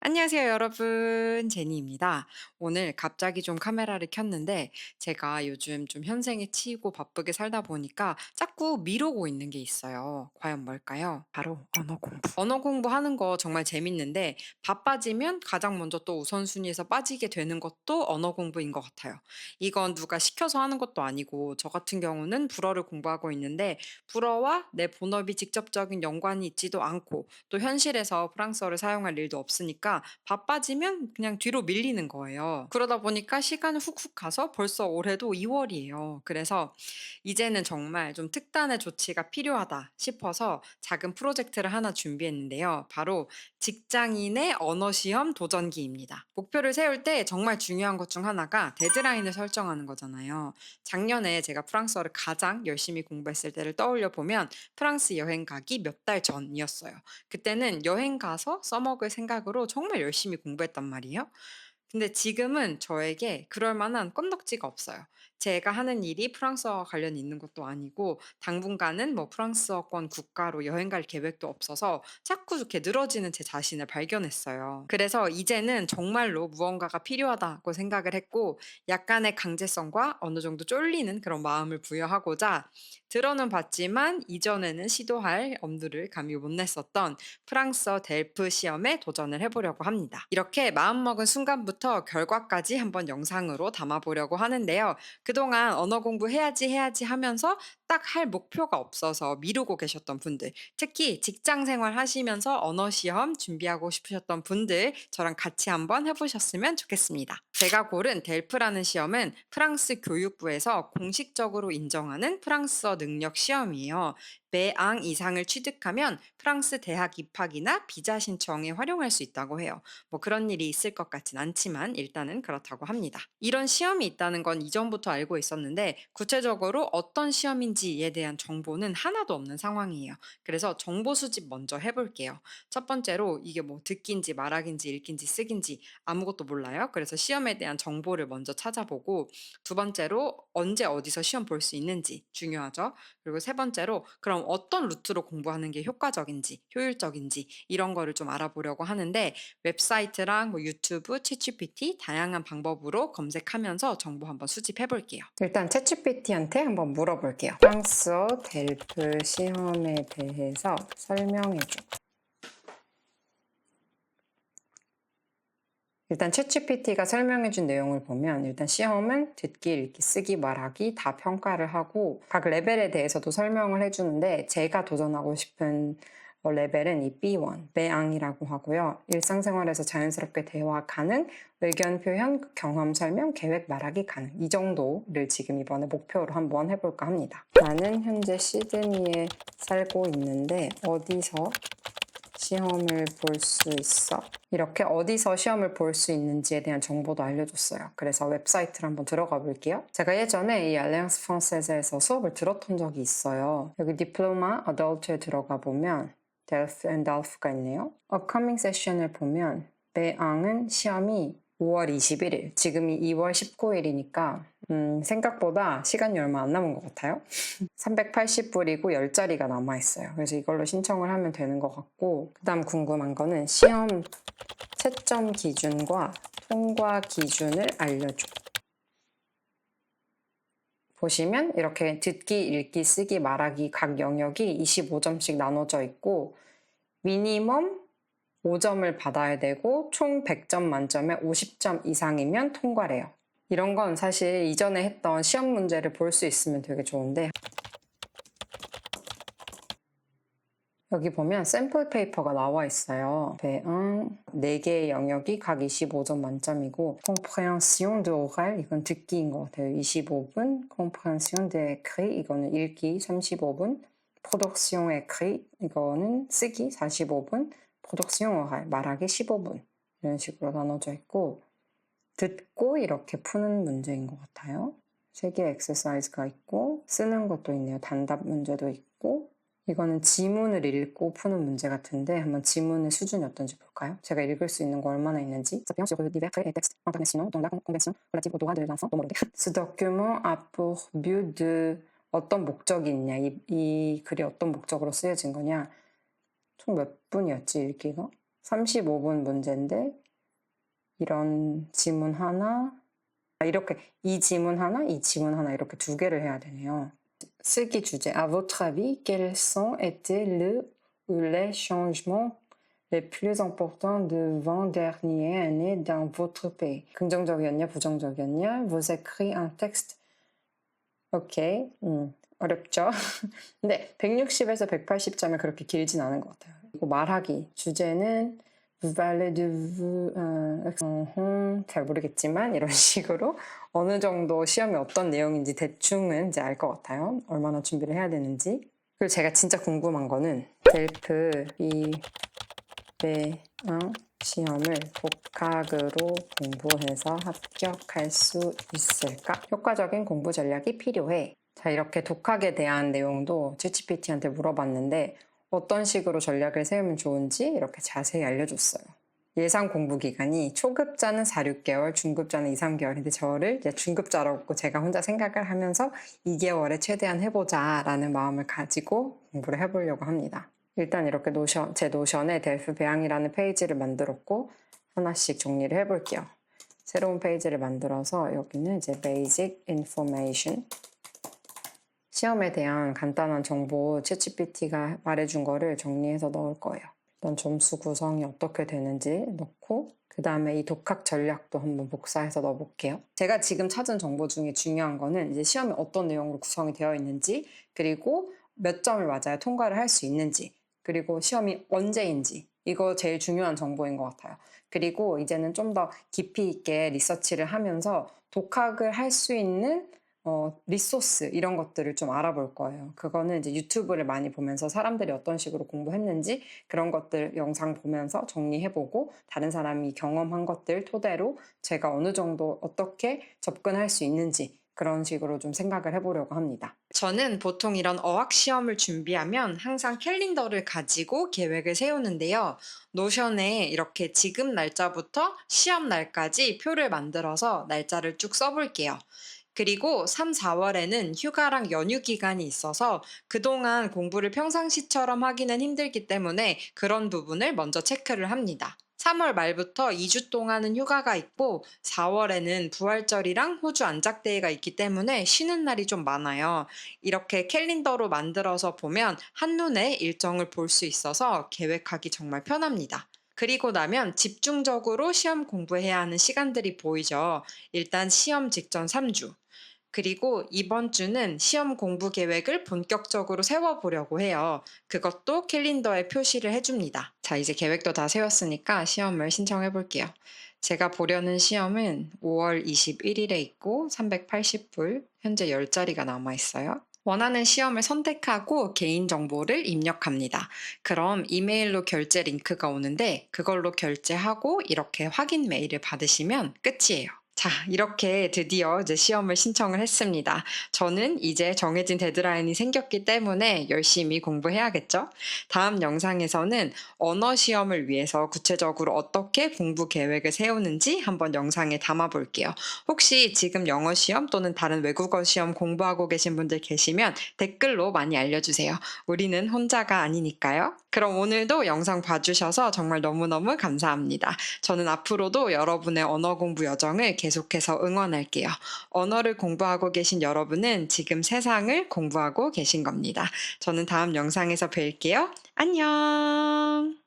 안녕하세요, 여러분. 제니입니다. 오늘 갑자기 좀 카메라를 켰는데, 제가 요즘 좀 현생에 치이고 바쁘게 살다 보니까 자꾸 미루고 있는 게 있어요. 과연 뭘까요? 바로 언어 공부. 언어 공부하는 거 정말 재밌는데, 바빠지면 가장 먼저 또 우선순위에서 빠지게 되는 것도 언어 공부인 것 같아요. 이건 누가 시켜서 하는 것도 아니고, 저 같은 경우는 불어를 공부하고 있는데, 불어와 내 본업이 직접적인 연관이 있지도 않고, 또 현실에서 프랑스어를 사용할 일도 없으니까 바빠지면 그냥 뒤로 밀리는 거예요. 그러다 보니까 시간은 훅훅 가서 벌써 올해도 2월이에요. 그래서 이제는 정말 좀 특단의 조치가 필요하다 싶어서 작은 프로젝트를 하나 준비했는데요. 바로 직장인의 언어 시험 도전기입니다. 목표를 세울 때 정말 중요한 것 중 하나가 데드라인을 설정하는 거잖아요. 작년에 제가 프랑스어를 가장 열심히 공부했을 때를 떠올려 보면 프랑스 여행 가기 몇 달 전이었어요. 그때는 여행 가서 써먹을 생각으로 정말 열심히 공부했단 말이에요. 근데 지금은 저에게 그럴 만한 건덕지가 없어요. 제가 하는 일이 프랑스어와 관련이 있는 것도 아니고 당분간은 뭐 프랑스어권 국가로 여행 갈 계획도 없어서 자꾸 이렇게 늘어지는 제 자신을 발견했어요. 그래서 이제는 정말로 무언가가 필요하다고 생각을 했고 약간의 강제성과 어느 정도 쫄리는 그런 마음을 부여하고자 들어는 봤지만 이전에는 시도할 엄두를 감히 못 냈었던 프랑스어 델프 시험에 도전을 해보려고 합니다. 이렇게 마음먹은 순간부터 결과까지 한번 영상으로 담아보려고 하는데요. 그동안 언어 공부해야지 하면서 딱 할 목표가 없어서 미루고 계셨던 분들, 특히 직장 생활 하시면서 언어 시험 준비하고 싶으셨던 분들, 저랑 같이 한번 해보셨으면 좋겠습니다. 제가 고른 델프라는 시험은 프랑스 교육부에서 공식적으로 인정하는 프랑스어 능력 시험이에요. 배앙 이상을 취득하면 프랑스 대학 입학이나 비자 신청에 활용할 수 있다고 해요. 뭐 그런 일이 있을 것 같진 않지만 일단은 그렇다고 합니다. 이런 시험이 있다는 건 이전부터 알고 있었는데 구체적으로 어떤 시험인지에 대한 정보는 하나도 없는 상황이에요. 그래서 정보 수집 먼저 해볼게요. 첫 번째로 이게 뭐 듣기인지 말하기인지 읽기인지 쓰기인지 아무것도 몰라요. 그래서 시험에 대한 정보를 먼저 찾아보고 두 번째로 언제 어디서 시험 볼 수 있는지 중요하죠. 그리고 세 번째로 그럼 어떤 루트로 공부하는 게 효과적인지, 효율적인지 이런 거를 좀 알아보려고 하는데 웹사이트랑 뭐 유튜브, 챗GPT 다양한 방법으로 검색하면서 정보 한번 수집해 볼게요. 일단 챗GPT한테 한번 물어볼게요. 프랑스어 델프 시험에 대해서 설명해 줘. 일단 챗GPT가 설명해 준 내용을 보면 일단 시험은 듣기, 읽기, 쓰기, 말하기 다 평가를 하고 각 레벨에 대해서도 설명을 해주는데 제가 도전하고 싶은 레벨은 이 B1, 배앙이라고 하고요. 일상생활에서 자연스럽게 대화 가능, 의견 표현, 경험 설명, 계획 말하기 가능. 이 정도를 지금 이번에 목표로 한번 해볼까 합니다. 나는 현재 시드니에 살고 있는데 어디서 시험을 볼 수 있어? 이렇게 어디서 시험을 볼 수 있는지에 대한 정보도 알려줬어요. 그래서 웹사이트를 한번 들어가 볼게요. 제가 예전에 이 알리앙스 프랑세즈에서 수업을 들었던 적이 있어요. 여기 디플로마 어덜트에 들어가 보면 델프 앤 달프가 있네요. 업커밍 세션을 보면 배앙은 시험이 5월 21일, 지금이 2월 19일이니까 생각보다 시간이 얼마 안 남은 것 같아요. 380불이고 10자리가 남아있어요. 그래서 이걸로 신청을 하면 되는 것 같고 그 다음 궁금한 거는 시험 채점 기준과 통과 기준을 알려줘. 보시면 이렇게 듣기, 읽기, 쓰기, 말하기 각 영역이 25점씩 나눠져 있고 미니멈 5점을 받아야 되고 총 100점 만점에 50점 이상이면 통과래요. 이런 건 사실 이전에 했던 시험 문제를 볼 수 있으면 되게 좋은데 여기 보면 샘플 페이퍼가 나와 있어요. 배응 4개의 영역이 각 25점 만점이고 compréhension de oral 이건 듣기인 것 같아요. 25분 compréhension de écrit 이거는 읽기 35분 production écrit 이거는 쓰기 45분 production oral 말하기 15분 이런 식으로 나눠져 있고 듣고 이렇게 푸는 문제인 것 같아요. 3개의 엑서사이즈가 있고 쓰는 것도 있네요. 단답 문제도 있고 이거는 지문을 읽고 푸는 문제 같은데 한번 지문의 수준이 어떤지 볼까요? 제가 읽을 수 있는 거 얼마나 있는지. Ce document a pour but de 어떤 목적이 있냐? 이 글이 어떤 목적으로 쓰여진 거냐? 총 몇 분이었지 읽기가? 35분 문제인데 이런 지문 하나, 이렇게 이 지문 하나, 이 지문 하나 이렇게 두 개를 해야 되네요. 쓰기 주제. À votre avis, quels ont été le ou les changements les plus importants de 20 dernières années dans votre pays? 긍정적이었냐, 부정적이었냐? Vous écrit un texte. 오케이. 어렵죠? 근데 160에서 180점이 그렇게 길진 않은 것 같아요. 그리고 말하기. 주제는 Vous parlez de vous, 잘 모르겠지만 이런 식으로 어느 정도 시험이 어떤 내용인지 대충은 이제 알 것 같아요. 얼마나 준비를 해야 되는지. 그리고 제가 진짜 궁금한 거는 델프 이배양 시험을 독학으로 공부해서 합격할 수 있을까? 효과적인 공부 전략이 필요해. 자, 이렇게 독학에 대한 내용도 챗GPT한테 물어봤는데 어떤 식으로 전략을 세우면 좋은지 이렇게 자세히 알려줬어요. 예상 공부 기간이 초급자는 4, 6개월, 중급자는 2, 3개월인데 저를 이제 중급자라고 제가 혼자 생각을 하면서 2개월에 최대한 해보자 라는 마음을 가지고 공부를 해보려고 합니다. 일단 이렇게 제 노션에 델프 배양이라는 페이지를 만들었고 하나씩 정리를 해볼게요. 새로운 페이지를 만들어서 여기는 이제 Basic Information 시험에 대한 간단한 정보 챗GPT가 말해준 거를 정리해서 넣을 거예요. 일단 점수 구성이 어떻게 되는지 넣고 그 다음에 이 독학 전략도 한번 복사해서 넣어볼게요. 제가 지금 찾은 정보 중에 중요한 거는 이제 시험이 어떤 내용으로 구성이 되어 있는지 그리고 몇 점을 맞아야 통과를 할 수 있는지 그리고 시험이 언제인지 이거 제일 중요한 정보인 것 같아요. 그리고 이제는 좀 더 깊이 있게 리서치를 하면서 독학을 할 수 있는 리소스 이런 것들을 좀 알아볼 거예요. 그거는 이제 유튜브를 많이 보면서 사람들이 어떤 식으로 공부했는지 그런 것들 영상 보면서 정리해보고 다른 사람이 경험한 것들 토대로 제가 어느 정도 어떻게 접근할 수 있는지 그런 식으로 좀 생각을 해보려고 합니다. 저는 보통 이런 어학 시험을 준비하면 항상 캘린더를 가지고 계획을 세우는데요. 노션에 이렇게 지금 날짜부터 시험 날까지 표를 만들어서 날짜를 쭉 써볼게요. 그리고 3, 4월에는 휴가랑 연휴 기간이 있어서 그동안 공부를 평상시처럼 하기는 힘들기 때문에 그런 부분을 먼저 체크를 합니다. 3월 말부터 2주 동안은 휴가가 있고 4월에는 부활절이랑 호주 안작데이가 있기 때문에 쉬는 날이 좀 많아요. 이렇게 캘린더로 만들어서 보면 한눈에 일정을 볼 수 있어서 계획하기 정말 편합니다. 그리고 나면 집중적으로 시험 공부해야 하는 시간들이 보이죠. 일단 시험 직전 3주. 그리고 이번 주는 시험 공부 계획을 본격적으로 세워보려고 해요. 그것도 캘린더에 표시를 해줍니다. 자, 이제 계획도 다 세웠으니까 시험을 신청해 볼게요. 제가 보려는 시험은 5월 21일에 있고 380불, 현재 10자리가 남아 있어요. 원하는 시험을 선택하고 개인정보를 입력합니다. 그럼 이메일로 결제 링크가 오는데 그걸로 결제하고 이렇게 확인 메일을 받으시면 끝이에요. 자, 이렇게 드디어 이제 시험을 신청을 했습니다. 저는 이제 정해진 데드라인이 생겼기 때문에 열심히 공부해야겠죠? 다음 영상에서는 언어 시험을 위해서 구체적으로 어떻게 공부 계획을 세우는지 한번 영상에 담아 볼게요. 혹시 지금 영어 시험 또는 다른 외국어 시험 공부하고 계신 분들 계시면 댓글로 많이 알려주세요. 우리는 혼자가 아니니까요. 그럼 오늘도 영상 봐주셔서 정말 너무너무 감사합니다. 저는 앞으로도 여러분의 언어 공부 여정을 계속해서 응원할게요. 언어를 공부하고 계신 여러분은 지금 세상을 공부하고 계신 겁니다. 저는 다음 영상에서 뵐게요. 안녕!